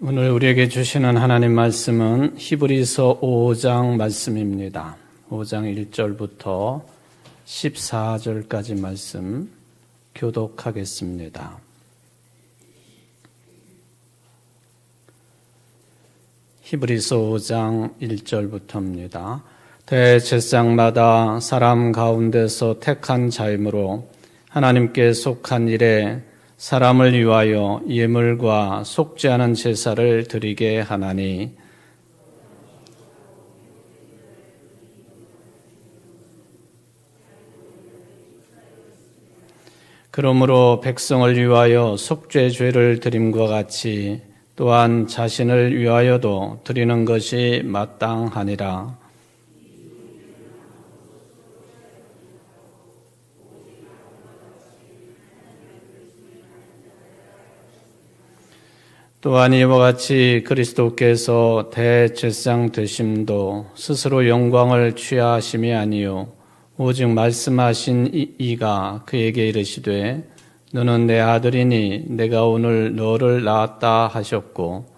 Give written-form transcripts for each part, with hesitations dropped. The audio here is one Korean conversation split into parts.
오늘 우리에게 주시는 하나님 말씀은 히브리서 5장 말씀입니다. 5장 1절부터 14절까지 말씀 교독하겠습니다. 히브리서 5장 1절부터입니다. 대제사장마다 사람 가운데서 택한 자이므로 하나님께 속한 일에 사람을 위하여 예물과 속지 않은 제사를 드리게 하나니 그러므로 백성을 위하여 속죄 죄를 드림과 같이 또한 자신을 위하여도 드리는 것이 마땅하니라. 또한 이와 같이 그리스도께서 대제사장 되심도 스스로 영광을 취하심이 아니요 오직 말씀하신 이가 그에게 이르시되 너는 내 아들이니 내가 오늘 너를 낳았다 하셨고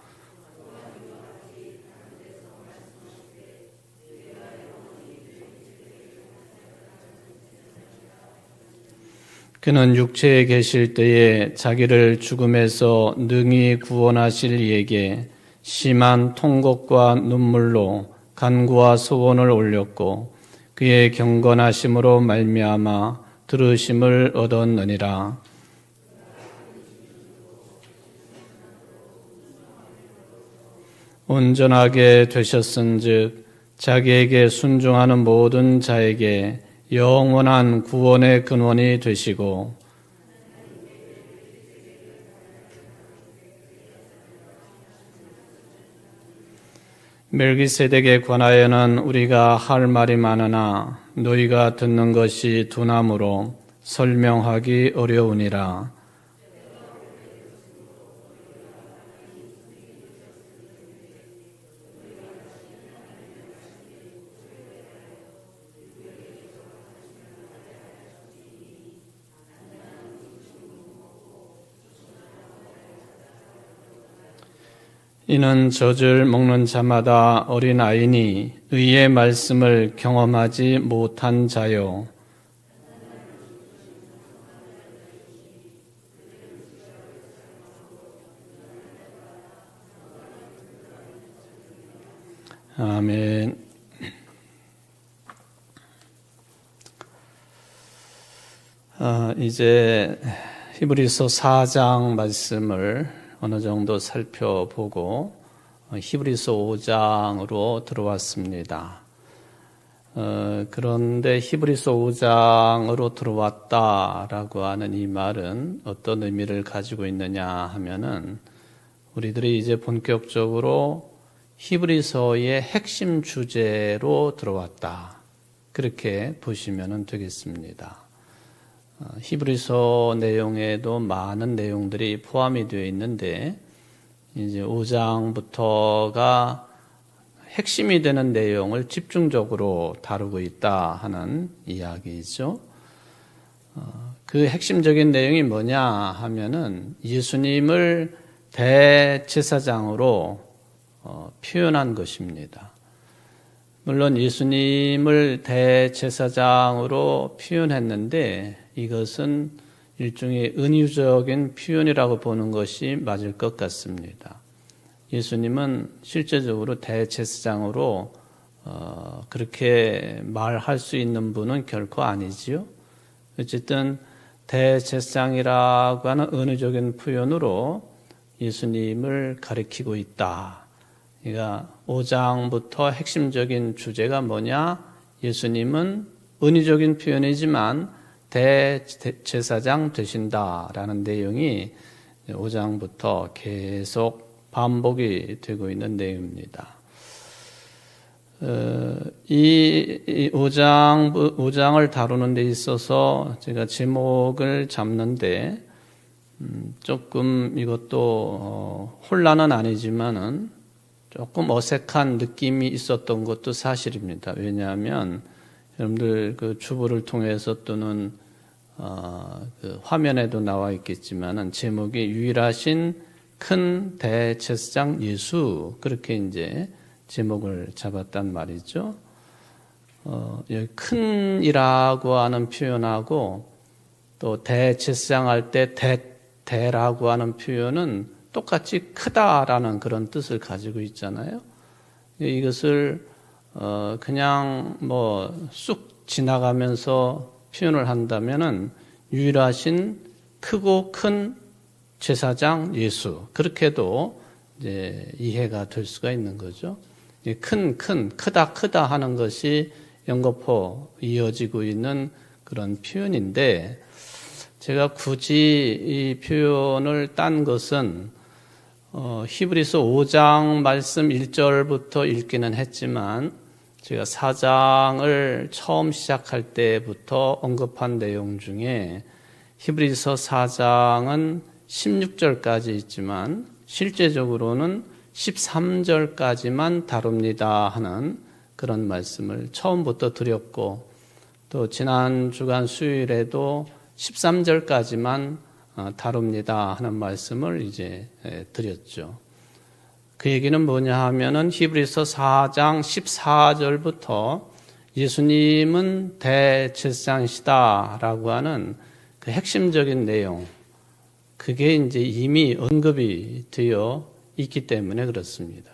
그는 육체에 계실 때에 자기를 죽음에서 능히 구원하실 이에게 심한 통곡과 눈물로 간구와 소원을 올렸고 그의 경건하심으로 말미암아 들으심을 얻었느니라. 온전하게 되셨은즉 자기에게 순종하는 모든 자에게 영원한 구원의 근원이 되시고 멜기세덱에 관하여는 우리가 할 말이 많으나 너희가 듣는 것이 둔함으로 설명하기 어려우니라. 이는 젖을 먹는 자마다 어린아이니 의의 말씀을 경험하지 못한 자요. 아멘. 이제 히브리서 4장 말씀을 어느 정도 살펴보고 히브리서 5장으로 들어왔습니다. 그런데 히브리서 5장으로 들어왔다라고 하는 이 말은 어떤 의미를 가지고 있느냐 하면은 우리들이 이제 본격적으로 히브리서의 핵심 주제로 들어왔다. 그렇게 보시면 되겠습니다. 히브리서 내용에도 많은 내용들이 포함이 되어 있는데 이제 5장부터가 핵심이 되는 내용을 집중적으로 다루고 있다 하는 이야기죠. 그 핵심적인 내용이 뭐냐 하면은 예수님을 대제사장으로 표현한 것입니다. 물론 예수님을 대제사장으로 표현했는데 이것은 일종의 은유적인 표현이라고 보는 것이 맞을 것 같습니다. 예수님은 실제적으로 대제사장으로 그렇게 말할 수 있는 분은 결코 아니지요. 어쨌든 대제사장이라고 하는 은유적인 표현으로 예수님을 가리키고 있다. 그러니까 5장부터 핵심적인 주제가 뭐냐? 예수님은 은유적인 표현이지만 대제사장 되신다라는 내용이 5장부터 계속 반복이 되고 있는 내용입니다. 이 5장을 다루는 데 있어서 제가 제목을 잡는데 조금 이것도 혼란은 아니지만은 조금 어색한 느낌이 있었던 것도 사실입니다. 왜냐하면 여러분들 그 주보를 통해서 또는 그 화면에도 나와 있겠지만은 제목이 유일하신 큰 대제사장 예수, 그렇게 이제 제목을 잡았단 말이죠. 여기 큰이라고 하는 표현하고 또 대제사장 할 때 대라고 하는 표현은 똑같이 크다라는 그런 뜻을 가지고 있잖아요. 이것을 그냥 뭐 쑥 지나가면서 표현을 한다면은 유일하신 크고 큰 제사장 예수, 그렇게도 이제 이해가 될 수가 있는 거죠. 크다 하는 것이 연거푸 이어지고 있는 그런 표현인데, 제가 굳이 이 표현을 딴 것은 히브리서 5장 말씀 1절부터 읽기는 했지만 제가 4장을 처음 시작할 때부터 언급한 내용 중에 히브리서 4장은 16절까지 있지만 실제적으로는 13절까지만 다룹니다 하는 그런 말씀을 처음부터 드렸고, 또 지난 주간 수요일에도 13절까지만 다룹니다 하는 말씀을 이제 드렸죠. 그 얘기는 뭐냐 하면은 히브리서 4장 14절부터 예수님은 대제사장이시다라고 하는 그 핵심적인 내용, 그게 이제 이미 언급이 되어 있기 때문에 그렇습니다.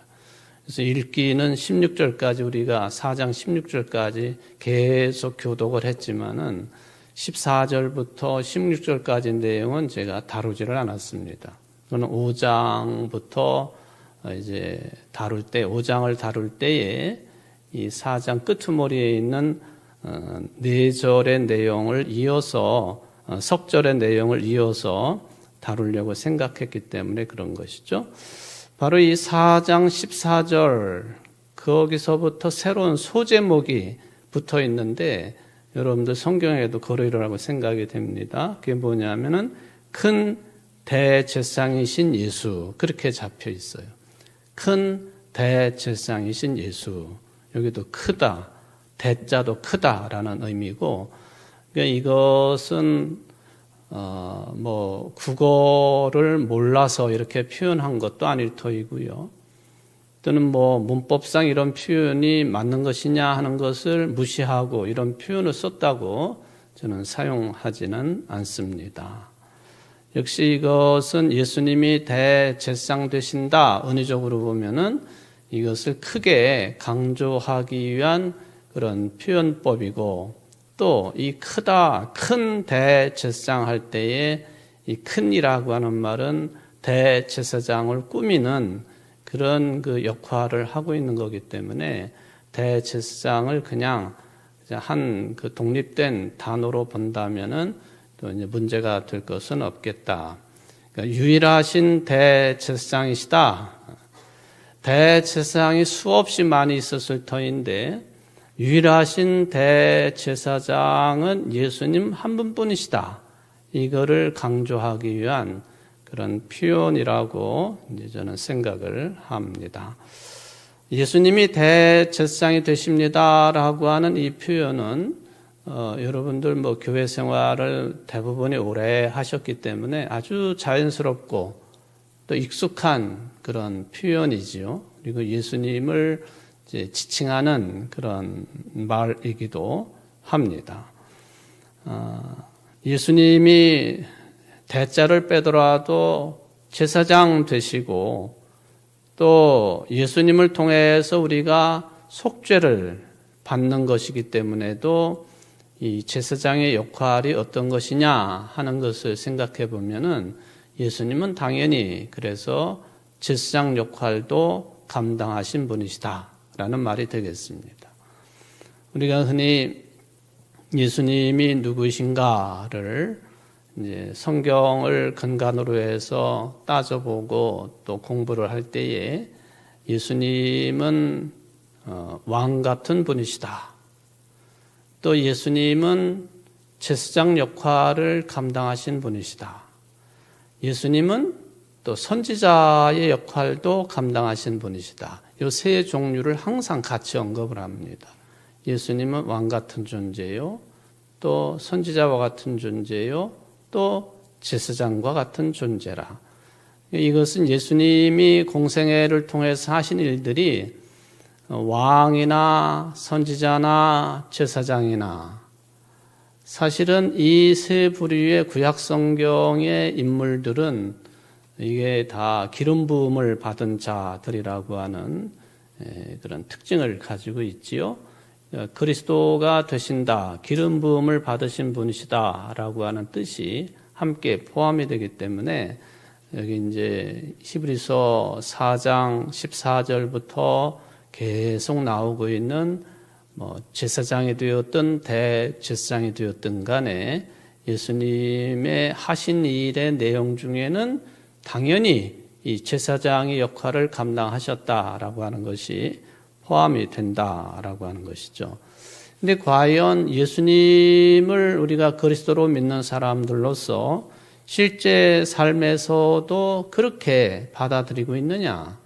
그래서 읽기는 16절까지 우리가 4장 16절까지 계속 교독을 했지만은 14절부터 16절까지 내용은 제가 다루지를 않았습니다. 그는 5장부터 이제 다룰 때, 5장을 다룰 때에 이 4장 끄트머리에 있는 4절의 내용을 이어서, 석절의 내용을 이어서 다루려고 생각했기 때문에 그런 것이죠. 바로 이 4장 14절, 거기서부터 새로운 소제목이 붙어 있는데, 여러분들 성경에도 그러리라고 생각이 됩니다. 그게 뭐냐면은 큰 대제사장이신 예수, 그렇게 잡혀 있어요. 큰 대제사장이신 예수. 여기도 크다, 대자도 크다라는 의미고, 그러니까 이것은 뭐 국어를 몰라서 이렇게 표현한 것도 아닐 터이고요. 또는 뭐 문법상 이런 표현이 맞는 것이냐 하는 것을 무시하고 이런 표현을 썼다고 저는 사용하지는 않습니다. 역시 이것은 예수님이 대제사장 되신다, 은유적으로 보면은 이것을 크게 강조하기 위한 그런 표현법이고, 또 이 크다, 큰 대제사장 할 때에 이 큰이라고 하는 말은 대제사장을 꾸미는 그런 그 역할을 하고 있는 거기 때문에 대제사장을 그냥 한 그 독립된 단어로 본다면은 또 이제 문제가 될 것은 없겠다. 그러니까 유일하신 대제사장이시다. 대제사장이 수없이 많이 있었을 터인데 유일하신 대제사장은 예수님 한 분뿐이시다. 이거를 강조하기 위한 그런 표현이라고 이제 저는 생각을 합니다. 예수님이 대제사장이 되십니다라고 하는 이 표현은 여러분들 뭐 교회 생활을 대부분이 오래 하셨기 때문에 아주 자연스럽고 또 익숙한 그런 표현이지요. 그리고 예수님을 이제 지칭하는 그런 말이기도 합니다. 예수님이 대자를 빼더라도 제사장 되시고, 또 예수님을 통해서 우리가 속죄를 받는 것이기 때문에도 이 제사장의 역할이 어떤 것이냐 하는 것을 생각해 보면은 예수님은 당연히 그래서 제사장 역할도 감당하신 분이시다라는 말이 되겠습니다. 우리가 흔히 예수님이 누구신가를 이제 성경을 근간으로 해서 따져보고 또 공부를 할 때에 예수님은 왕 같은 분이시다. 또 예수님은 제사장 역할을 감당하신 분이시다. 예수님은 또 선지자의 역할도 감당하신 분이시다. 이 세 종류를 항상 같이 언급을 합니다. 예수님은 왕 같은 존재요, 또 선지자와 같은 존재요, 또 제사장과 같은 존재라. 이것은 예수님이 공생애를 통해서 하신 일들이 왕이나 선지자나 제사장이나 사실은 이 세 부류의 구약 성경의 인물들은 이게 다 기름 부음을 받은 자들이라고 하는 그런 특징을 가지고 있지요. 그리스도가 되신다, 기름 부음을 받으신 분이시다라고 하는 뜻이 함께 포함이 되기 때문에 여기 이제 히브리서 4장 14절부터 계속 나오고 있는 제사장이 되었든 대제사장이 되었든 간에 예수님의 하신 일의 내용 중에는 당연히 이 제사장의 역할을 감당하셨다라고 하는 것이 포함이 된다라고 하는 것이죠. 근데 과연 예수님을 우리가 그리스도로 믿는 사람들로서 실제 삶에서도 그렇게 받아들이고 있느냐,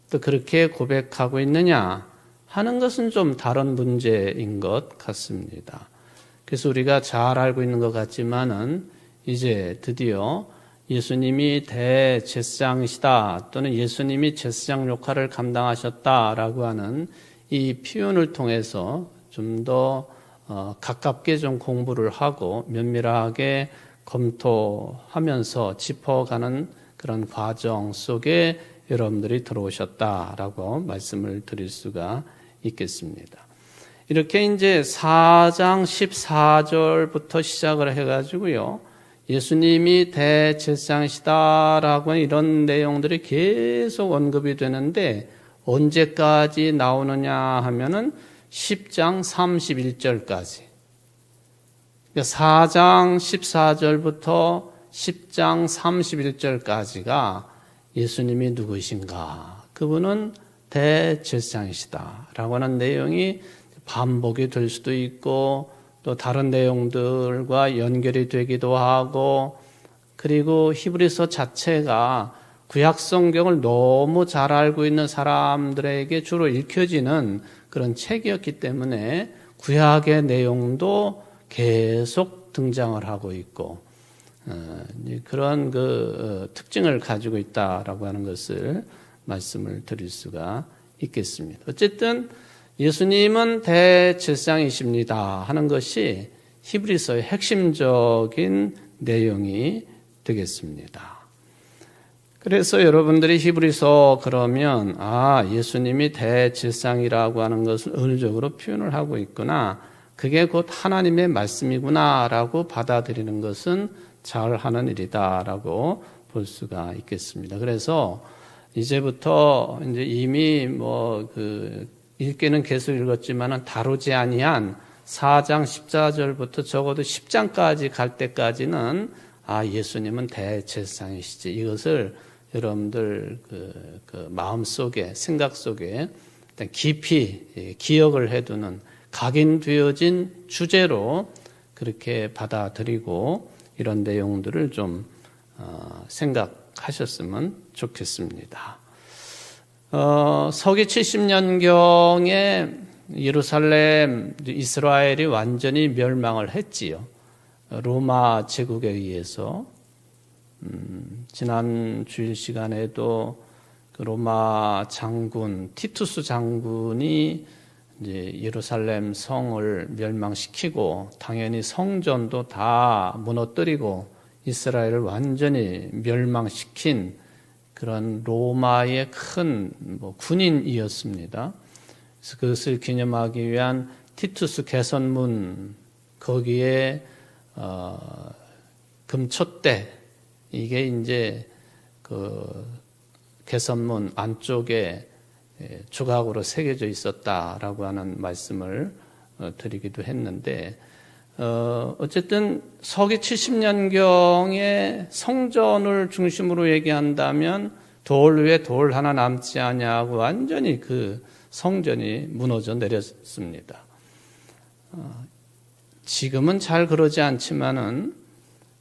또 그렇게 고백하고 있느냐 하는 것은 좀 다른 문제인 것 같습니다. 그래서 우리가 잘 알고 있는 것 같지만은 이제 드디어 예수님이 대제사장이시다 또는 예수님이 제사장 역할을 감당하셨다라고 하는 이 표현을 통해서 좀 더 가깝게 좀 공부를 하고 면밀하게 검토하면서 짚어가는 그런 과정 속에 여러분들이 들어오셨다라고 말씀을 드릴 수가 있겠습니다. 이렇게 이제 4장 14절부터 시작을 해가지고요. 예수님이 대제사장이시다라고 하는 이런 내용들이 계속 언급이 되는데 언제까지 나오느냐 하면은 10장 31절까지. 4장 14절부터 10장 31절까지가 예수님이 누구이신가? 그분은 대제사장이시다라고 하는 내용이 반복이 될 수도 있고 또 다른 내용들과 연결이 되기도 하고 그리고 히브리서 자체가 구약 성경을 너무 잘 알고 있는 사람들에게 주로 읽혀지는 그런 책이었기 때문에 구약의 내용도 계속 등장을 하고 있고 그런 특징을 가지고 있다라고 하는 것을 말씀을 드릴 수가 있겠습니다. 어쨌든 예수님은 대제사장이십니다 하는 것이 히브리서의 핵심적인 내용이 되겠습니다. 그래서 여러분들이 히브리서 그러면 예수님이 대제사장이라고 하는 것을 은유적으로 표현을 하고 있구나. 그게 곧 하나님의 말씀이구나라고 받아들이는 것은 잘하는 일이다라고 볼 수가 있겠습니다. 그래서 이제부터 이제 이미 읽기는 계속 읽었지만은 다루지 아니한 4장 14절부터 적어도 10장까지 갈 때까지는 예수님은 대제사장이시지. 이것을 여러분들 그 마음 속에 생각 속에 깊이 기억을 해두는 각인되어진 주제로 그렇게 받아들이고 이런 내용들을 좀 생각하셨으면 좋겠습니다. 서기 70년경에 예루살렘, 이스라엘이 완전히 멸망을 했지요. 로마 제국에 의해서. 지난 주일 시간에도 그 로마 장군, 티투스 장군이 이제 예루살렘 성을 멸망시키고 당연히 성전도 다 무너뜨리고 이스라엘을 완전히 멸망시킨 그런 로마의 큰 군인이었습니다. 그래서 그것을 기념하기 위한 티투스 개선문 거기에 금촛대 이게 이제 그 개선문 안쪽에 조각으로 새겨져 있었다라고 하는 말씀을 드리기도 했는데 어쨌든 서기 70년경에 성전을 중심으로 얘기한다면 돌 위에 돌 하나 남지 아니하고 완전히 그 성전이 무너져 내렸습니다. 지금은 잘 그러지 않지만은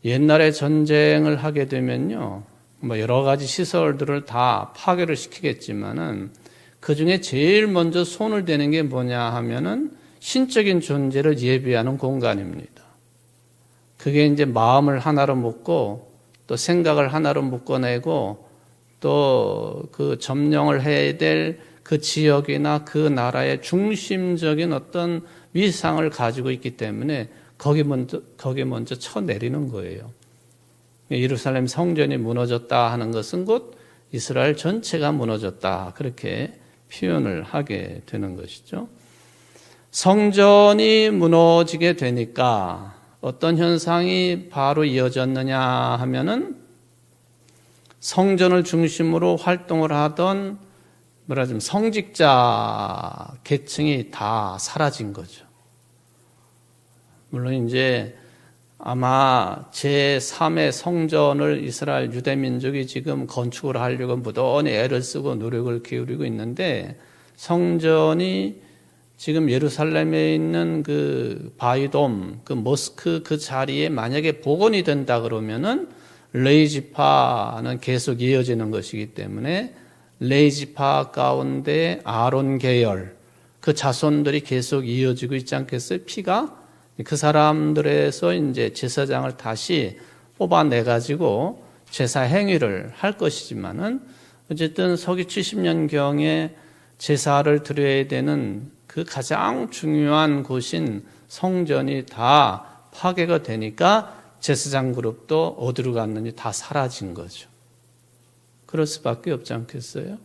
옛날에 전쟁을 하게 되면요, 여러 가지 시설들을 다 파괴를 시키겠지만은 그 중에 제일 먼저 손을 대는 게 뭐냐 하면은 신적인 존재를 예비하는 공간입니다. 그게 이제 마음을 하나로 묶고 또 생각을 하나로 묶어내고 또 그 점령을 해야 될 그 지역이나 그 나라의 중심적인 어떤 위상을 가지고 있기 때문에 거기 먼저 쳐내리는 거예요. 예루살렘 성전이 무너졌다 하는 것은 곧 이스라엘 전체가 무너졌다, 그렇게 표현을 하게 되는 것이죠. 성전이 무너지게 되니까 어떤 현상이 바로 이어졌느냐 하면은 성전을 중심으로 활동을 하던 성직자 계층이 다 사라진 거죠. 물론 이제 아마 제3의 성전을 이스라엘 유대민족이 지금 건축을 하려고 무던히 애를 쓰고 노력을 기울이고 있는데, 성전이 지금 예루살렘에 있는 그 바이돔, 그 모스크 그 자리에 만약에 복원이 된다 그러면은 레이지파는 계속 이어지는 것이기 때문에 레이지파 가운데 아론 계열, 그 자손들이 계속 이어지고 있지 않겠어요? 피가 그 사람들에서 이제 제사장을 다시 뽑아내 가지고 제사 행위를 할 것이지만은 어쨌든 서기 70년경에 제사를 드려야 되는 그 가장 중요한 곳인 성전이 다 파괴가 되니까 제사장 그룹도 어디로 갔는지 다 사라진 거죠. 그럴 수밖에 없지 않겠어요?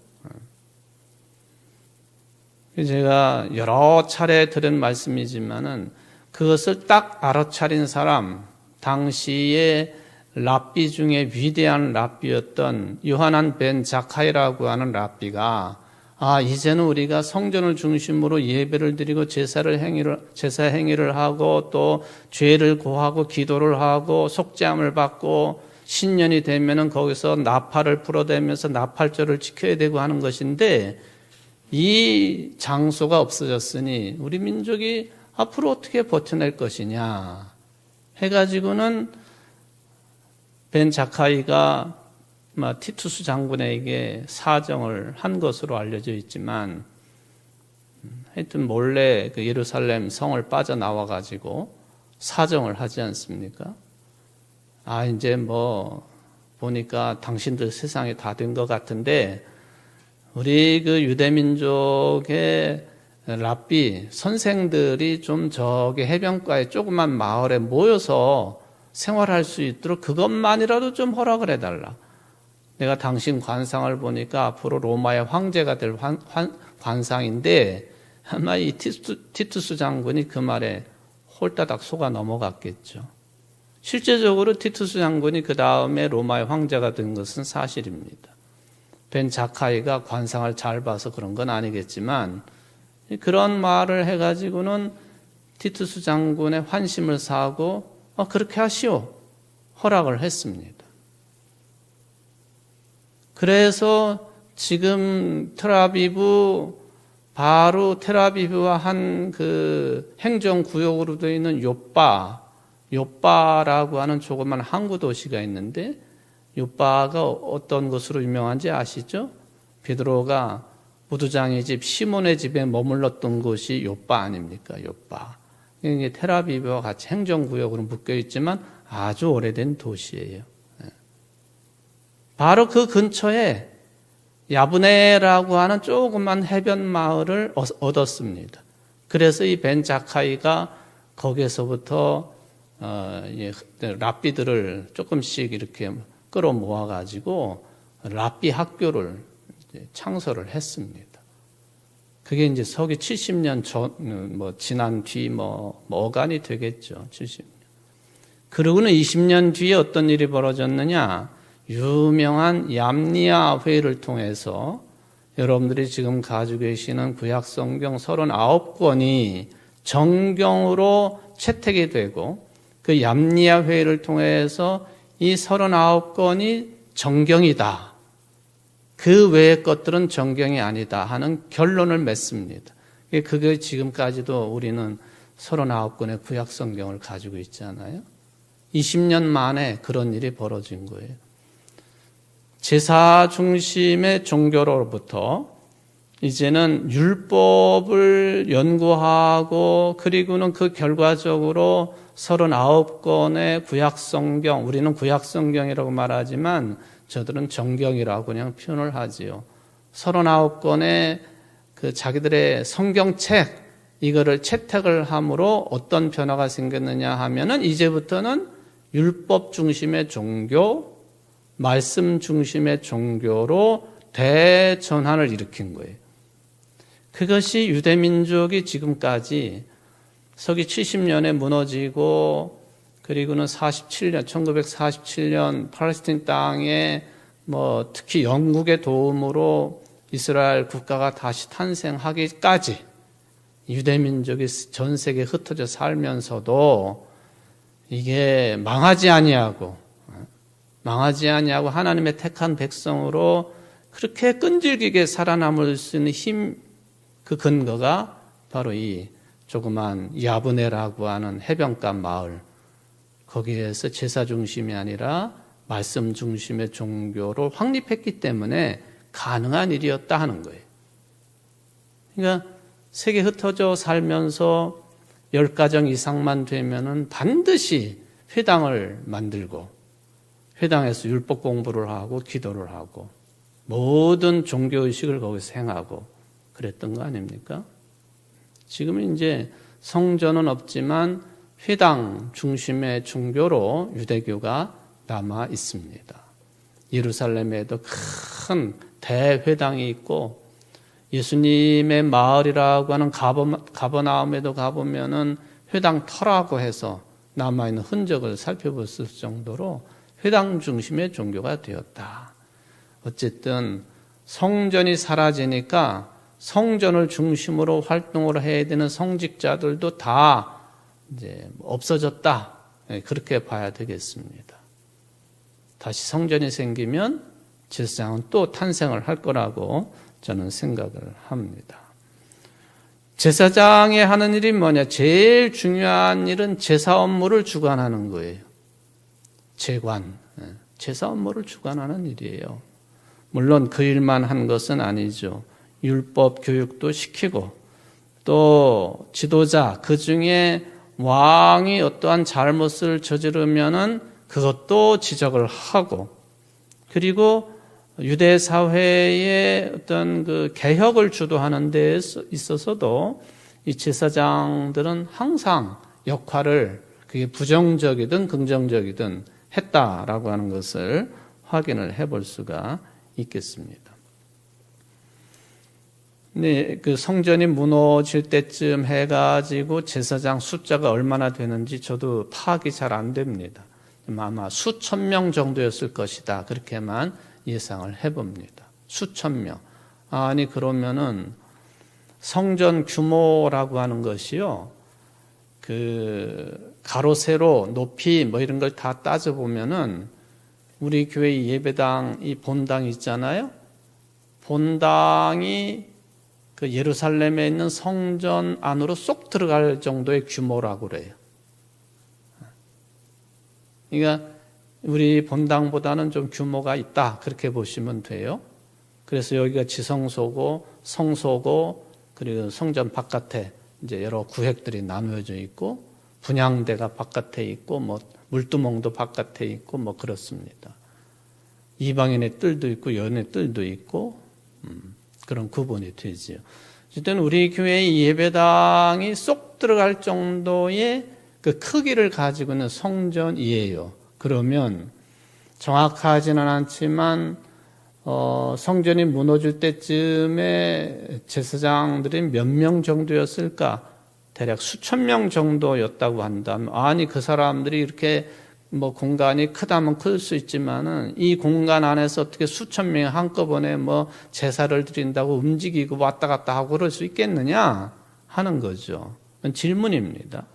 제가 여러 차례 들은 말씀이지만은 그것을 딱 알아차린 사람, 당시에 랍비 중에 위대한 랍비였던 요하난 벤 자카이라고 하는 랍비가, 이제는 우리가 성전을 중심으로 예배를 드리고 제사 행위를 하고 또 죄를 고하고 기도를 하고 속죄함을 받고 신년이 되면은 거기서 나팔을 불어대면서 나팔절을 지켜야 되고 하는 것인데, 이 장소가 없어졌으니 우리 민족이 앞으로 어떻게 버텨낼 것이냐 해가지고는 벤 자카이가 티투스 장군에게 사정을 한 것으로 알려져 있지만, 하여튼 몰래 그 예루살렘 성을 빠져나와가지고 사정을 하지 않습니까? 이제 보니까 당신들 세상이 다 된 것 같은데, 우리 그 유대민족의 랍비 선생들이 좀 저기 해변가에 조그만 마을에 모여서 생활할 수 있도록 그것만이라도 좀 허락을 해달라. 내가 당신 관상을 보니까 앞으로 로마의 황제가 될 관상인데, 아마 이 티투스 장군이 그 말에 홀다닥 속아 넘어갔겠죠. 실제적으로 티투스 장군이 그 다음에 로마의 황제가 된 것은 사실입니다. 벤 자카이가 관상을 잘 봐서 그런 건 아니겠지만, 그런 말을 해가지고는 티투스 장군의 환심을 사고 그렇게 하시오, 허락을 했습니다. 그래서 지금 바로 텔아비브와 한 그 행정구역으로 되어 있는 요빠라고 하는 조그만 항구 도시가 있는데, 요빠가 어떤 것으로 유명한지 아시죠? 베드로가 무두장의 집 시몬의 집에 머물렀던 곳이 요빠 아닙니까? 요빠. 이게 텔아비브와 같이 행정구역으로 묶여 있지만 아주 오래된 도시예요. 바로 그 근처에 야브네라고 하는 조그만 해변 마을을 얻었습니다. 그래서 이 벤 자카이가 거기에서부터 랍비들을 조금씩 이렇게 끌어모아 가지고 랍비 학교를 창설을 했습니다. 그게 이제 서기 70년 지난 뒤 어간이 되겠죠. 70년. 그러고는 20년 뒤에 어떤 일이 벌어졌느냐? 유명한 얌니아 회의를 통해서 여러분들이 지금 가지고 계시는 구약 성경 39권이 정경으로 채택이 되고, 그 얌니아 회의를 통해서 이 39권이 정경이다, 그 외의 것들은 정경이 아니다 하는 결론을 맺습니다. 그게 지금까지도 우리는 39권의 구약 성경을 가지고 있잖아요. 20년 만에 그런 일이 벌어진 거예요. 제사 중심의 종교로부터 이제는 율법을 연구하고, 그리고는 그 결과적으로 39권의 구약성경, 우리는 구약성경이라고 말하지만 저들은 정경이라고 그냥 표현을 하지요. 39권의 그 자기들의 성경책, 이거를 채택을 함으로 어떤 변화가 생겼느냐 하면은 이제부터는 율법 중심의 종교, 말씀 중심의 종교로 대전환을 일으킨 거예요. 그것이 유대민족이 지금까지 서기 70년에 무너지고 그리고는 1947년 팔레스타인 땅에 특히 영국의 도움으로 이스라엘 국가가 다시 탄생하기까지 유대민족이 전 세계에 흩어져 살면서도 이게 망하지 아니하고 하나님의 택한 백성으로 그렇게 끈질기게 살아남을 수 있는 힘, 그 근거가 바로 이 조그만 야브네라고 하는 해변가 마을, 거기에서 제사 중심이 아니라 말씀 중심의 종교를 확립했기 때문에 가능한 일이었다 하는 거예요. 그러니까 세계 흩어져 살면서 10가정 이상만 되면은 반드시 회당을 만들고 회당에서 율법 공부를 하고 기도를 하고 모든 종교의식을 거기서 행하고 그랬던 거 아닙니까? 지금은 이제 성전은 없지만 회당 중심의 종교로 유대교가 남아 있습니다. 예루살렘에도 큰 대회당이 있고 예수님의 마을이라고 하는 가버나움에도 가보면은 회당 터라고 해서 남아있는 흔적을 살펴볼 수 있을 정도로 회당 중심의 종교가 되었다. 어쨌든 성전이 사라지니까 성전을 중심으로 활동을 해야 되는 성직자들도 다 이제 없어졌다. 그렇게 봐야 되겠습니다. 다시 성전이 생기면 제사장은 또 탄생을 할 거라고 저는 생각을 합니다. 제사장이 하는 일이 뭐냐? 제일 중요한 일은 제사 업무를 주관하는 거예요. 제관, 제사 업무를 주관하는 일이에요. 물론 그 일만 한 것은 아니죠. 율법 교육도 시키고 또 지도자, 그 중에 왕이 어떠한 잘못을 저지르면은 그것도 지적을 하고, 그리고 유대 사회의 어떤 그 개혁을 주도하는 데 있어서도 이 제사장들은 항상 역할을 그게 부정적이든 긍정적이든 했다라고 하는 것을 확인을 해볼 수가 있겠습니다. 네, 그 성전이 무너질 때쯤 해가지고 제사장 숫자가 얼마나 되는지 저도 파악이 잘 안 됩니다. 아마 수천 명 정도였을 것이다. 그렇게만 예상을 해봅니다. 수천 명. 아니, 그러면은 성전 규모라고 하는 것이요, 그 가로, 세로, 높이 이런 걸 다 따져보면은 우리 교회 예배당 이 본당 있잖아요. 본당이 그 예루살렘에 있는 성전 안으로 쏙 들어갈 정도의 규모라고 그래요. 그러니까 우리 본당보다는 좀 규모가 있다, 그렇게 보시면 돼요. 그래서 여기가 지성소고 성소고 그리고 성전 바깥에 이제 여러 구획들이 나누어져 있고 분향대가 바깥에 있고 물두멍도 바깥에 있고 그렇습니다. 이방인의 뜰도 있고 여인의 뜰도 있고 그런 구분이 되지요. 어쨌든 우리 교회의 예배당이 쏙 들어갈 정도의 그 크기를 가지고 있는 성전이에요. 그러면 정확하지는 않지만 성전이 무너질 때쯤에 제사장들이 몇 명 정도였을까? 대략 수천 명 정도였다고 한다면, 아니 그 사람들이 이렇게 공간이 크다면 클 수 있지만은 이 공간 안에서 어떻게 수천 명이 한꺼번에 제사를 드린다고 움직이고 왔다 갔다 하고 그럴 수 있겠느냐 하는 거죠. 그건 질문입니다.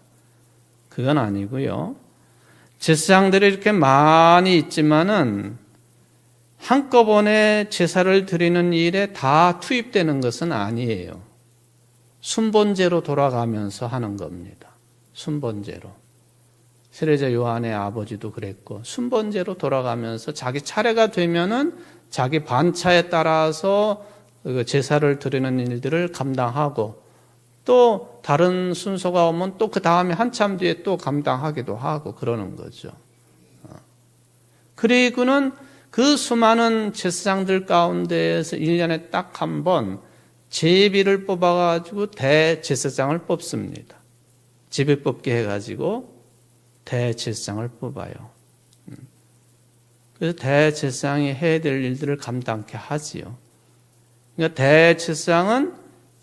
그건 아니고요. 제사장들이 이렇게 많이 있지만은 한꺼번에 제사를 드리는 일에 다 투입되는 것은 아니에요. 순번제로 돌아가면서 하는 겁니다. 순번제로. 세례자 요한의 아버지도 그랬고 순번제로 돌아가면서 자기 차례가 되면은 자기 반차에 따라서 제사를 드리는 일들을 감당하고 또 다른 순서가 오면 또 그 다음에 한참 뒤에 또 감당하기도 하고 그러는 거죠. 그리고는 그 수많은 제사장들 가운데에서 1년에 딱 한 번 제비를 뽑아가지고 대제사장을 뽑습니다. 제비 뽑기 해가지고 대제사장을 뽑아요. 그래서 대제사장이 해야 될 일들을 감당케 하지요. 그러니까 대제사장은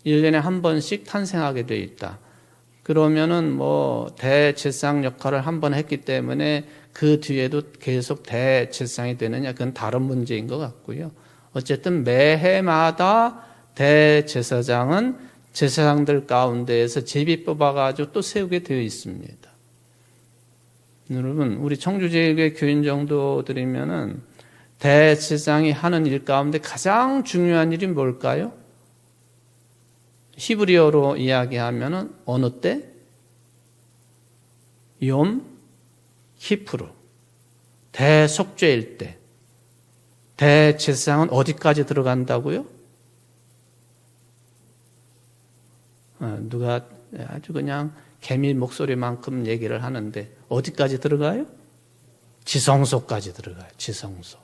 1년에 한 번씩 탄생하게 돼 있다. 그러면은 뭐 대제사장 역할을 한 번 했기 때문에 그 뒤에도 계속 대제사장이 되느냐, 그건 다른 문제인 것 같고요. 어쨌든 매해마다 대제사장은 제사장들 가운데에서 제비 뽑아가지고 또 세우게 되어 있습니다. 여러분, 우리 청주제일교회 교인 정도들이면은 대제사장이 하는 일 가운데 가장 중요한 일이 뭘까요? 히브리어로 이야기하면은 어느 때? 욤 키프루, 대속죄일 때. 대제사장은 어디까지 들어간다고요? 누가 아주 그냥 개미 목소리만큼 얘기를 하는데 어디까지 들어가요? 지성소까지 들어가요. 지성소.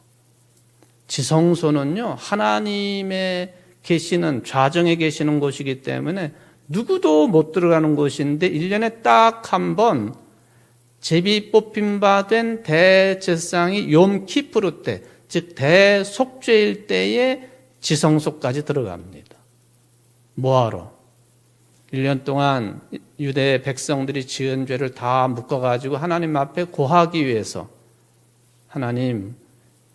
지성소는요, 하나님의 계시는, 좌정에 계시는 곳이기 때문에 누구도 못 들어가는 곳인데 1년에 딱 한 번 제비 뽑힌 바 된 대제사장이 욤 키프루 때, 즉 대속죄일 때에 지성소까지 들어갑니다. 뭐하러? 1년 동안 유대 백성들이 지은 죄를 다 묶어가지고 하나님 앞에 고하기 위해서, 하나님,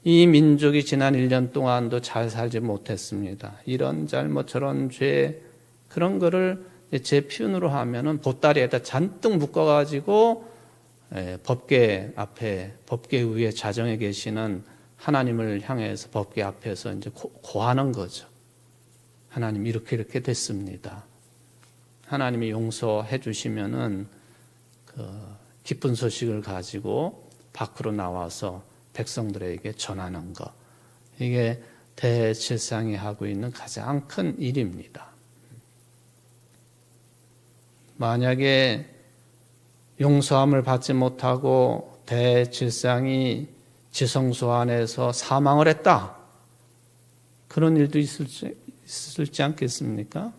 이 민족이 지난 1년 동안도 잘 살지 못했습니다. 이런 잘못 저런 죄, 그런 거를 제 표현으로 하면은 보따리에다 잔뜩 묶어가지고 법궤 앞에, 법궤 위에 자정에 계시는 하나님을 향해서 법궤 앞에서 이제 고하는 거죠. 하나님, 이렇게 됐습니다. 하나님이 용서해 주시면은 그 기쁜 소식을 가지고 밖으로 나와서 백성들에게 전하는 것. 이게 대제사장이 하고 있는 가장 큰 일입니다. 만약에 용서함을 받지 못하고 대제사장이 지성소 안에서 사망을 했다. 그런 일도 있을지 않겠습니까?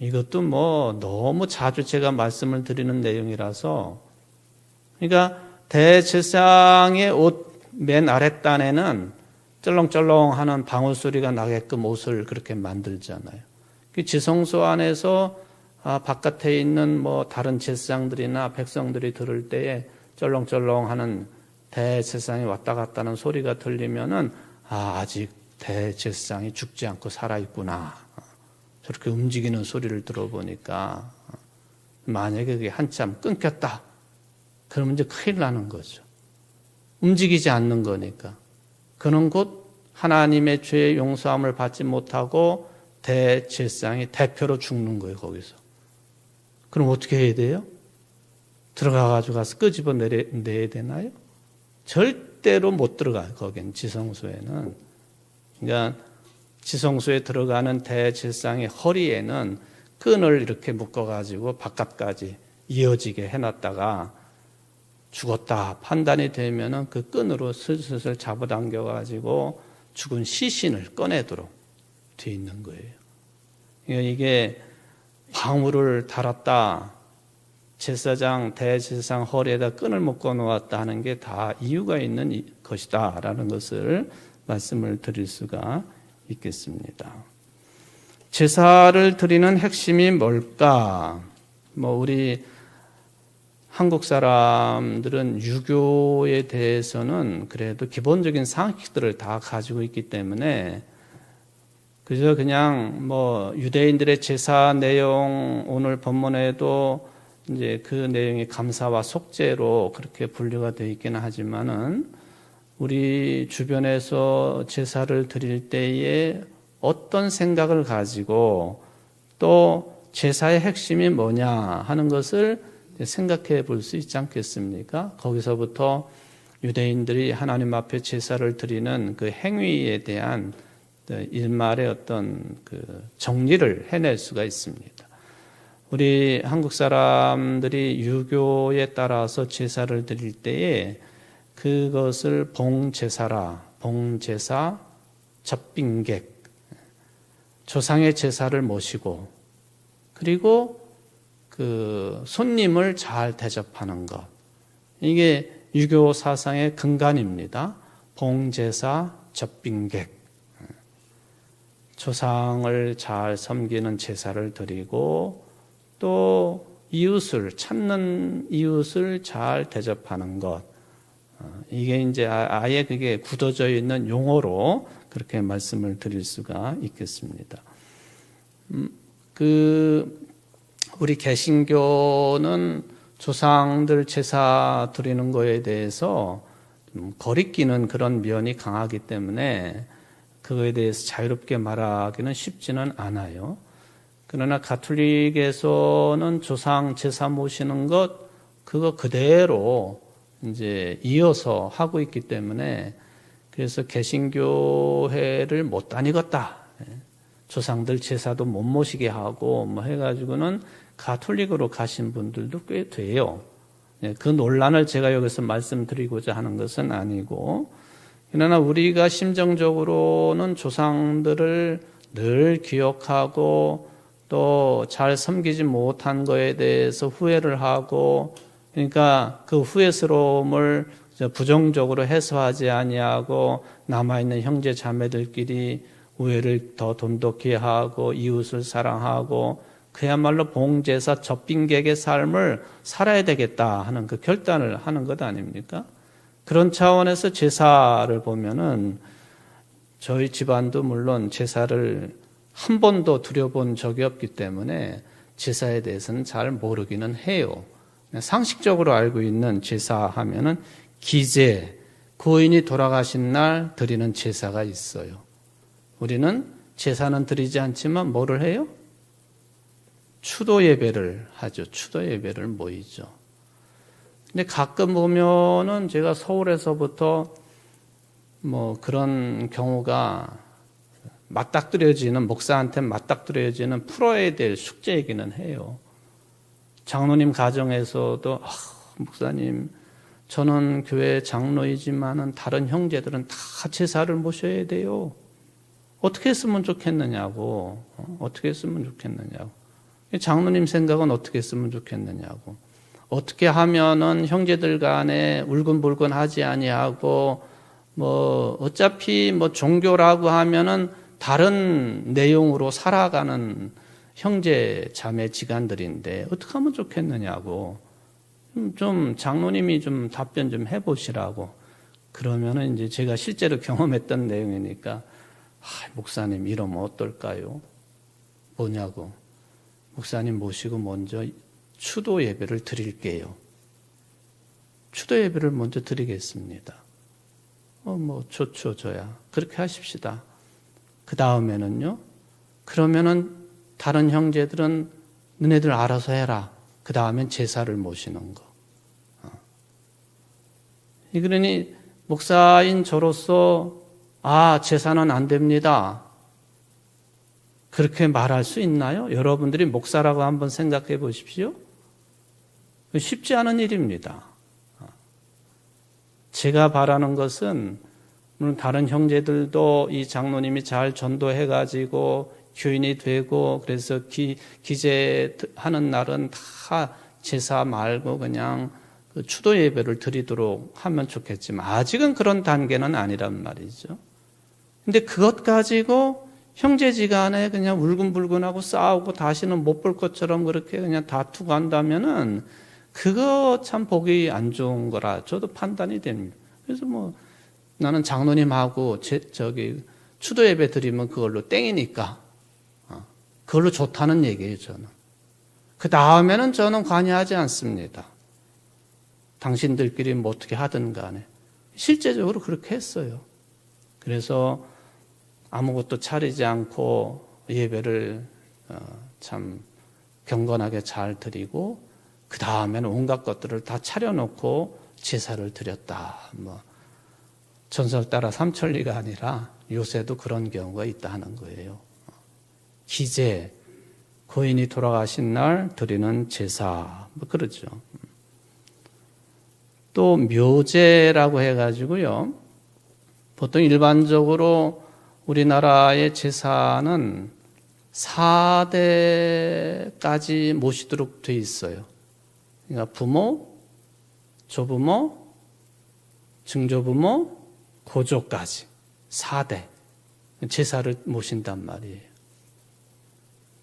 이것도 뭐 너무 자주 제가 말씀을 드리는 내용이라서, 그러니까 대제사장의 옷 맨 아랫단에는 쩔렁쩔렁하는 방울 소리가 나게끔 옷을 그렇게 만들잖아요. 지성소 안에서 바깥에 있는 뭐 다른 제사장들이나 백성들이 들을 때에 쩔렁쩔렁하는 대제사장이 왔다 갔다 하는 소리가 들리면은 아직 대제사장이 죽지 않고 살아있구나. 저렇게 움직이는 소리를 들어보니까 만약에 그게 한참 끊겼다. 그러면 이제 큰일 나는 거죠. 움직이지 않는 거니까. 그는 곧 하나님의 죄의 용서함을 받지 못하고 대제사장이 대표로 죽는 거예요, 거기서. 그럼 어떻게 해야 돼요? 들어가가지고 가서 끄집어 내야 되나요? 절대로 못 들어가요, 거긴, 지성소에는. 그러니까 지성소에 들어가는 대제사장의 허리에는 끈을 이렇게 묶어가지고 바깥까지 이어지게 해놨다가 죽었다 판단이 되면은 그 끈으로 슬슬 잡아당겨가지고 죽은 시신을 꺼내도록 돼 있는 거예요. 그러니까 이게 방울을 달았다, 제사장, 대제사장 허리에다 끈을 묶어 놓았다 하는 게 다 이유가 있는 것이다 라는 것을 말씀을 드릴 수가 있겠습니다. 제사를 드리는 핵심이 뭘까? 우리 한국 사람들은 유교에 대해서는 그래도 기본적인 상식들을 다 가지고 있기 때문에 그저 그냥 유대인들의 제사 내용, 오늘 본문에도 이제 그 내용이 감사와 속죄로 그렇게 분류가 되어 있기는 하지만은 우리 주변에서 제사를 드릴 때에 어떤 생각을 가지고 또 제사의 핵심이 뭐냐 하는 것을 생각해 볼 수 있지 않겠습니까? 거기서부터 유대인들이 하나님 앞에 제사를 드리는 그 행위에 대한 일말의 어떤 그 정리를 해낼 수가 있습니다. 우리 한국 사람들이 유교에 따라서 제사를 드릴 때에 그것을 봉제사라. 봉제사, 접빙객, 조상의 제사를 모시고 그리고 그 손님을 잘 대접하는 것. 이게 유교 사상의 근간입니다. 봉제사, 접빙객. 조상을 잘 섬기는 제사를 드리고 또 이웃을 찾는 이웃을 잘 대접하는 것. 이게 이제 아예 그게 굳어져 있는 용어로 그렇게 말씀을 드릴 수가 있겠습니다. 우리 개신교는 조상들 제사 드리는 거에 대해서 좀 거리끼는 그런 면이 강하기 때문에 그거에 대해서 자유롭게 말하기는 쉽지는 않아요. 그러나 가톨릭에서는 조상 제사 모시는 것 그거 그대로 이제 이어서 하고 있기 때문에 그래서 개신교회를 못 다니겠다. 조상들 제사도 못 모시게 하고 뭐 해가지고는 가톨릭으로 가신 분들도 꽤 돼요. 그 논란을 제가 여기서 말씀드리고자 하는 것은 아니고 그러나 우리가 심정적으로는 조상들을 늘 기억하고 또 잘 섬기지 못한 거에 대해서 후회를 하고 그러니까 그 후회스러움을 부정적으로 해소하지 아니하고 남아있는 형제 자매들끼리 우애를 더 돈독히 하고 이웃을 사랑하고 그야말로 봉제사 접빙객의 삶을 살아야 되겠다 하는 그 결단을 하는 것 아닙니까? 그런 차원에서 제사를 보면은 저희 집안도 물론 제사를 한 번도 드려본 적이 없기 때문에 제사에 대해서는 잘 모르기는 해요. 상식적으로 알고 있는 제사 하면은 기제, 고인이 돌아가신 날 드리는 제사가 있어요. 우리는 제사는 드리지 않지만 뭐를 해요? 추도 예배를 하죠. 추도 예배를 모이죠. 근데 가끔 보면은 제가 서울에서부터 뭐 그런 경우가 맞닥뜨려지는 목사한테 맞닥뜨려지는 풀어야 될 숙제이기는 해요. 장로님 가정에서도 목사님 저는 교회 장로이지만은 다른 형제들은 다 제사를 모셔야 돼요. 어떻게 했으면 좋겠느냐고. 어떻게 했으면 좋겠느냐고. 장로님 생각은 어떻게 했으면 좋겠느냐고. 어떻게 하면은 형제들 간에 울근불근하지 아니하고 뭐 어차피 뭐 종교라고 하면은 다른 내용으로 살아가는 형제 자매 지간들인데 어떻게 하면 좋겠느냐고. 좀 장로님이 좀 답변 좀 해보시라고. 그러면은 이제 제가 실제로 경험했던 내용이니까 목사님 이러면 어떨까요? 뭐냐고. 목사님 모시고 먼저 추도 예배를 드릴게요. 추도 예배를 먼저 드리겠습니다. 뭐 좋죠, 저야. 그렇게 하십시다. 그 다음에는요. 그러면은 다른 형제들은 너네들 알아서 해라. 그 다음엔 제사를 모시는 거. 그러니 목사인 저로서 제사는 안 됩니다. 그렇게 말할 수 있나요? 여러분들이 목사라고 한번 생각해 보십시오. 쉽지 않은 일입니다. 제가 바라는 것은 물론 다른 형제들도 이 장로님이 잘 전도해가지고 교인이 되고 그래서 기제하는 날은 다 제사 말고 그냥 추도 예배를 드리도록 하면 좋겠지만 아직은 그런 단계는 아니란 말이죠. 근데 그것 가지고 형제지간에 그냥 울근불근하고 싸우고 다시는 못 볼 것처럼 그렇게 그냥 다투고 한다면은 그거 참 보기 안 좋은 거라 저도 판단이 됩니다. 그래서 뭐 나는 장로님하고 추도 예배 드리면 그걸로 땡이니까 그걸로 좋다는 얘기예요, 저는. 그 다음에는 저는 관여하지 않습니다. 당신들끼리 뭐 어떻게 하든 간에. 실제적으로 그렇게 했어요. 그래서 아무것도 차리지 않고 예배를 참 경건하게 잘 드리고 그 다음에는 온갖 것들을 다 차려놓고 제사를 드렸다. 뭐 전설 따라 삼천리가 아니라 요새도 그런 경우가 있다 하는 거예요. 기제, 고인이 돌아가신 날 드리는 제사, 뭐 그러죠. 또 묘제라고 해가지고요. 보통 일반적으로 우리나라의 제사는 4대까지 모시도록 돼 있어요. 그러니까 부모, 조부모, 증조부모, 고조까지 4대 제사를 모신단 말이에요.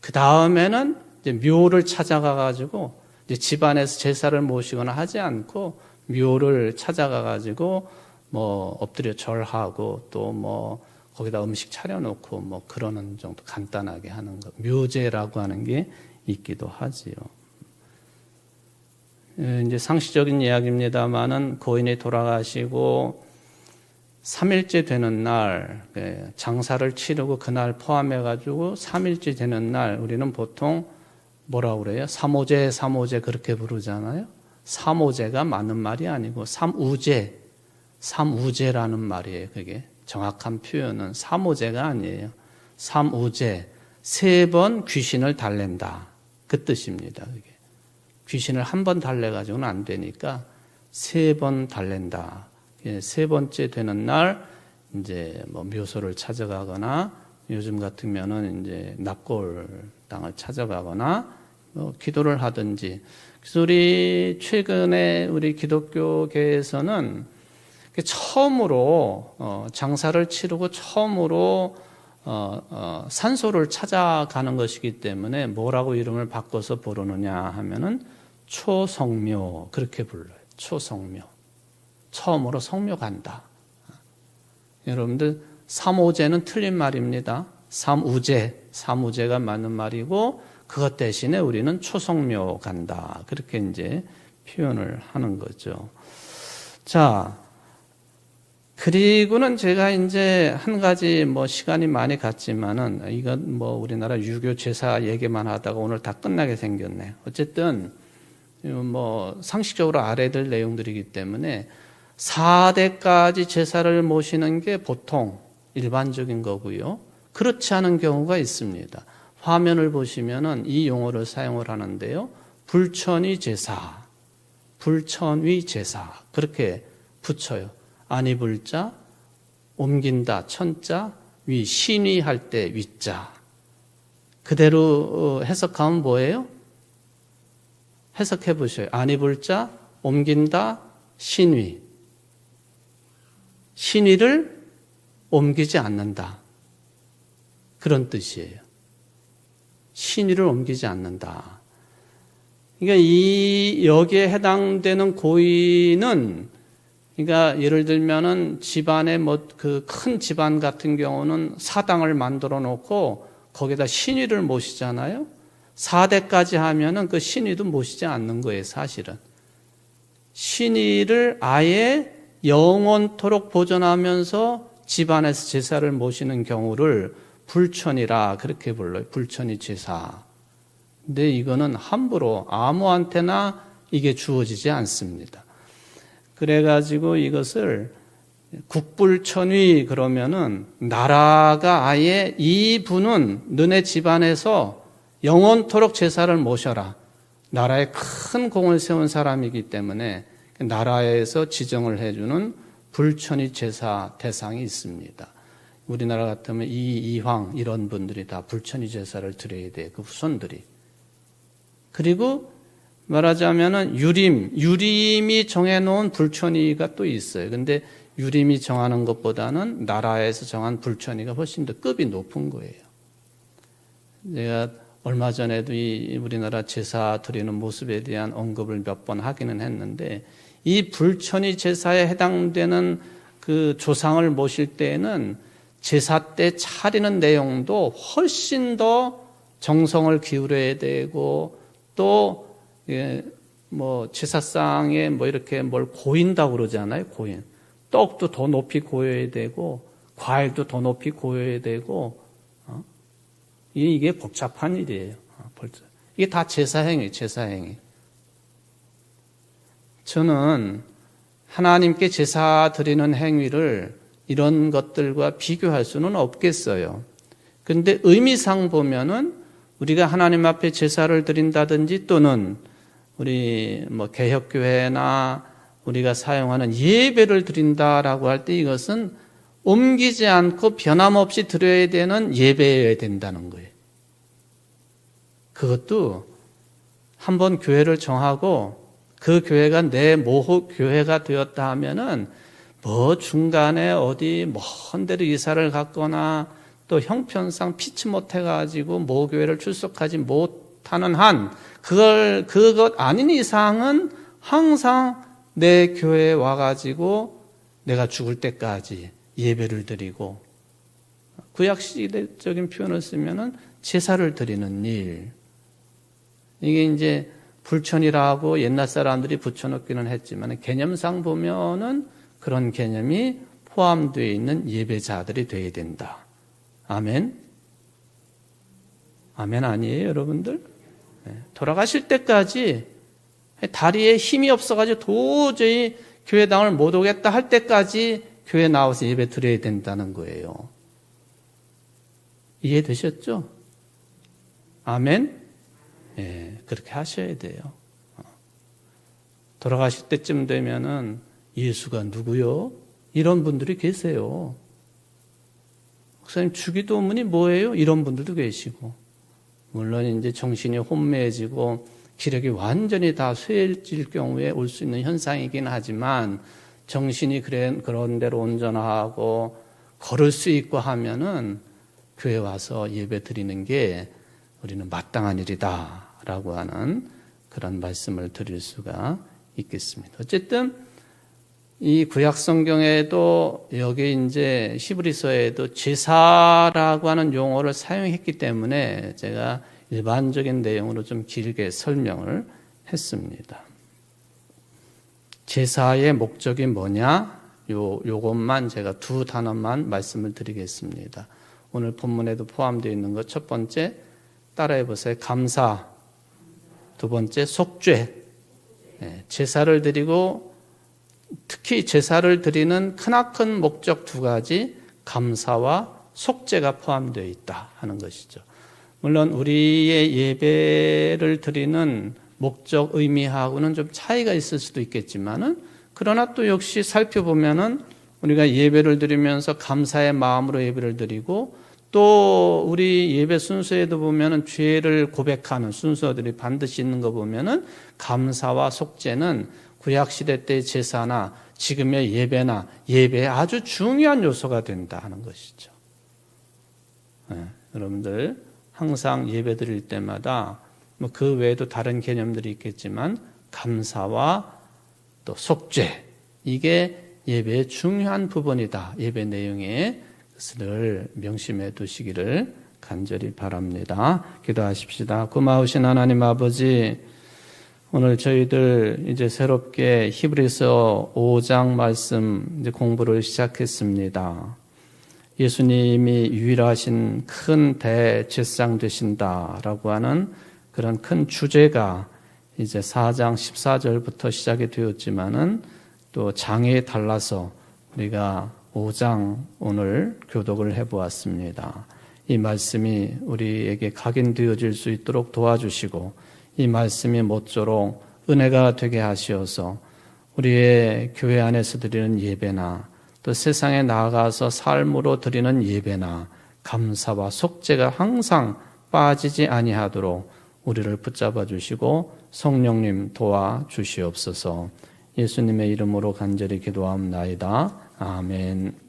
그 다음에는 이제 묘를 찾아가 가지고 이제 집안에서 제사를 모시거나 하지 않고 묘를 찾아가 가지고 뭐 엎드려 절하고 또 뭐 거기다 음식 차려놓고 뭐 그러는 정도 간단하게 하는 거 묘제라고 하는 게 있기도 하지요. 이제 상식적인 이야기입니다만은 고인이 돌아가시고 3일째 되는 날 장사를 치르고 그날 포함해 가지고 3일째 되는 날 우리는 보통 뭐라고 그래요? 삼오제 그렇게 부르잖아요. 삼오제가 맞는 말이 아니고 삼우제라는 말이에요. 그게 정확한 표현은 삼오제가 아니에요. 삼우제 3번 귀신을 달랜다 그 뜻입니다. 그게 귀신을 한 번 달래가지고는 안 되니까 3번 달랜다. 3번째 되는 날 이제 뭐 묘소를 찾아가거나 요즘 같으면은 이제 납골 땅을 찾아가거나 뭐 기도를 하든지. 그래서 우리 최근에 우리 기독교계에서는 처음으로 장사를 치르고 처음으로 산소를 찾아가는 것이기 때문에 뭐라고 이름을 바꿔서 부르느냐 하면은 초성묘 그렇게 불러요. 초성묘. 처음으로 성묘 간다. 여러분들 삼오제는 틀린 말입니다. 삼우제가 맞는 말이고 그것 대신에 우리는 초성묘 간다. 그렇게 이제 표현을 하는 거죠. 자, 그리고는 제가 이제 한 가지 뭐 시간이 많이 갔지만은 이건 뭐 우리나라 유교 제사 얘기만 하다가 오늘 다 끝나게 생겼네. 어쨌든 뭐 상식적으로 알아야 될 내용들이기 때문에 4대까지 제사를 모시는 게 보통 일반적인 거고요. 그렇지 않은 경우가 있습니다. 화면을 보시면은 이 용어를 사용을 하는데요. 불천위 제사, 불천위 제사 그렇게 붙여요. 아니 불자, 옮긴다 천자, 위 신위할 때 위자. 그대로 해석하면 뭐예요? 해석해 보셔요. 아니 불자, 옮긴다, 신위. 신위를 옮기지 않는다. 그런 뜻이에요. 신위를 옮기지 않는다. 그러니까 여기에 해당되는 고인은 그러니까 예를 들면은 집안에 뭐 그 큰 집안 같은 경우는 사당을 만들어 놓고 거기다 신위를 모시잖아요. 4대까지 하면은 그 신위도 모시지 않는 거예요, 사실은. 신위를 아예 영원토록 보존하면서 집안에서 제사를 모시는 경우를 불천이라 그렇게 불러요. 불천이 제사. 근데 이거는 함부로 아무한테나 이게 주어지지 않습니다. 그래가지고 이것을 국불천위 그러면은 나라가 아예 이분은 너네 집안에서 영원토록 제사를 모셔라. 나라에 큰 공을 세운 사람이기 때문에 나라에서 지정을 해주는 불천위 제사 대상이 있습니다. 우리나라 같으면 이황 이런 분들이 다 불천위 제사를 드려야 돼. 그 후손들이. 그리고 말하자면은 유림이 정해놓은 불천위가 또 있어요. 근데 유림이 정하는 것보다는 나라에서 정한 불천위가 훨씬 더 급이 높은 거예요. 제가 얼마 전에도 이 우리나라 제사 드리는 모습에 대한 언급을 몇 번 하기는 했는데 이 불천위 제사에 해당되는 그 조상을 모실 때에는 제사 때 차리는 내용도 훨씬 더 정성을 기울여야 되고 또 뭐 제사상에 뭐 이렇게 뭘 고인다고 그러잖아요. 고인. 떡도 더 높이 고여야 되고 과일도 더 높이 고여야 되고 이게 복잡한 일이에요. 이게 다 제사행위. 저는 하나님께 제사 드리는 행위를 이런 것들과 비교할 수는 없겠어요. 그런데 의미상 보면은 우리가 하나님 앞에 제사를 드린다든지 또는 우리 뭐 개혁교회나 우리가 사용하는 예배를 드린다라고 할 때 이것은 옮기지 않고 변함없이 드려야 되는 예배여야 된다는 거예요. 그것도 한번 교회를 정하고 그 교회가 내 모호 교회가 되었다 하면은 뭐 중간에 어디 먼 데로 이사를 갔거나 또 형편상 피치 못해가지고 모 교회를 출석하지 못하는 한 그것 아닌 이상은 항상 내 교회에 와가지고 내가 죽을 때까지 예배를 드리고 구약시대적인 표현을 쓰면은 제사를 드리는 일. 이게 이제 불천이라고 옛날 사람들이 붙여놓기는 했지만 개념상 보면은 그런 개념이 포함되어 있는 예배자들이 되어야 된다. 아멘? 아멘 아니에요, 여러분들? 돌아가실 때까지 다리에 힘이 없어가지고 도저히 교회당을 못 오겠다 할 때까지 교회 나와서 예배 드려야 된다는 거예요. 이해되셨죠? 아멘? 예, 그렇게 하셔야 돼요. 돌아가실 때쯤 되면은 예수가 누구요? 이런 분들이 계세요. 목사님 주기도문이 뭐예요? 이런 분들도 계시고, 물론 이제 정신이 혼미해지고 기력이 완전히 다 쇠해질 경우에 올 수 있는 현상이긴 하지만 정신이 그런 대로 온전하고 걸을 수 있고 하면은 교회 와서 예배 드리는 게 우리는 마땅한 일이다라고 하는 그런 말씀을 드릴 수가 있겠습니다. 어쨌든 이 구약 성경에도 여기 이제 히브리서에도 제사라고 하는 용어를 사용했기 때문에 제가 일반적인 내용으로 좀 길게 설명을 했습니다. 제사의 목적이 뭐냐? 요것만 제가 두 단어만 말씀을 드리겠습니다. 오늘 본문에도 포함되어 있는 것 첫 번째 따라해 보세요. 감사. 두 번째 속죄. 제사를 드리고 특히 제사를 드리는 크나큰 목적 두 가지 감사와 속죄가 포함되어 있다 하는 것이죠. 물론 우리의 예배를 드리는 목적 의미하고는 좀 차이가 있을 수도 있겠지만은 그러나 또 역시 살펴보면은 우리가 예배를 드리면서 감사의 마음으로 예배를 드리고 또 우리 예배 순서에도 보면은 죄를 고백하는 순서들이 반드시 있는 거 보면은 감사와 속죄는 구약시대 때의 제사나 지금의 예배나 예배의 아주 중요한 요소가 된다 하는 것이죠. 여러분들 항상 예배 드릴 때마다 뭐 그 외에도 다른 개념들이 있겠지만 감사와 또 속죄 이게 예배의 중요한 부분이다. 예배 내용에 그것을 명심해 두시기를 간절히 바랍니다. 기도하십시다. 고마우신 하나님 아버지, 오늘 저희들 이제 새롭게 히브리서 5장 말씀 이제 공부를 시작했습니다. 예수님이 유일하신 큰 대제사장 되신다라고 하는 그런 큰 주제가 이제 4장 14절부터 시작이 되었지만은 또 장에 달라서 우리가 5장 오늘 교독을 해보았습니다. 이 말씀이 우리에게 각인되어질 수 있도록 도와주시고 이 말씀이 모쪼록 은혜가 되게 하시어서 우리의 교회 안에서 드리는 예배나 또 세상에 나아가서 삶으로 드리는 예배나 감사와 속죄가 항상 빠지지 아니하도록 우리를 붙잡아 주시고 성령님 도와주시옵소서. 예수님의 이름으로 간절히 기도하옵나이다. 아멘.